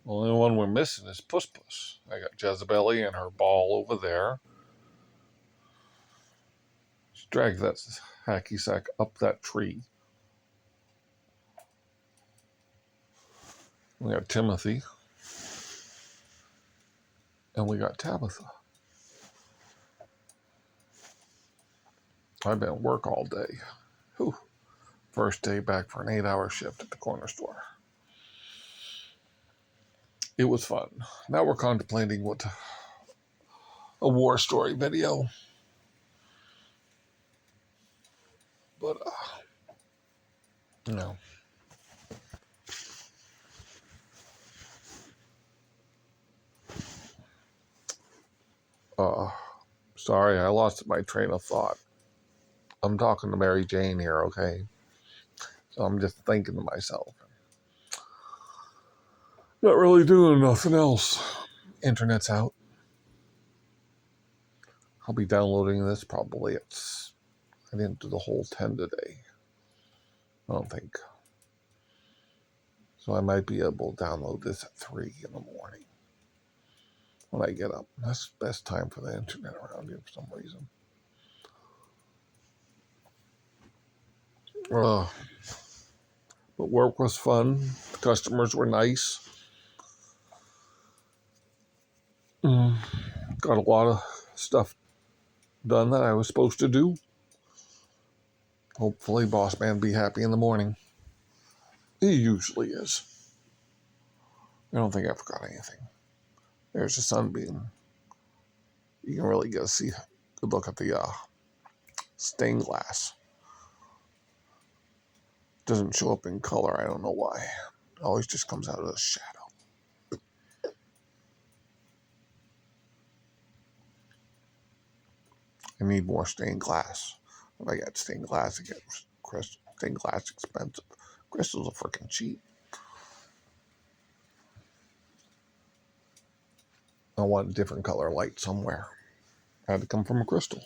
Only one we're missing is Puss Puss. I got Jezebeli and her ball over there. She dragged that hacky sack up that tree. We got Timothy. And we got Tabitha. I've been at work all day. Whew. First day back for an 8-hour shift at the corner store. It was fun. Now we're contemplating what a war story video. But, you know. Sorry, I lost my train of thought. I'm talking to Mary Jane here, okay? So I'm just thinking to myself. Not really doing nothing else. Internet's out. I'll be downloading this probably I didn't do the whole 10 today. I don't think. So I might be able to download this at 3 in the morning when I get up. That's the best time for the internet around here for some reason. But work was fun. The customers were nice. Got a lot of stuff done that I was supposed to do. Hopefully boss man be happy in the morning. He usually is. I don't think I forgot anything. There's the sunbeam. You can really get a good look at the stained glass. Doesn't show up in color. I don't know why. It always just comes out of the shadow. I need more stained glass. If I get stained glass, I get crystal. Stained glass expensive. Crystals are freaking cheap. I want a different color light somewhere. Had to come from a crystal.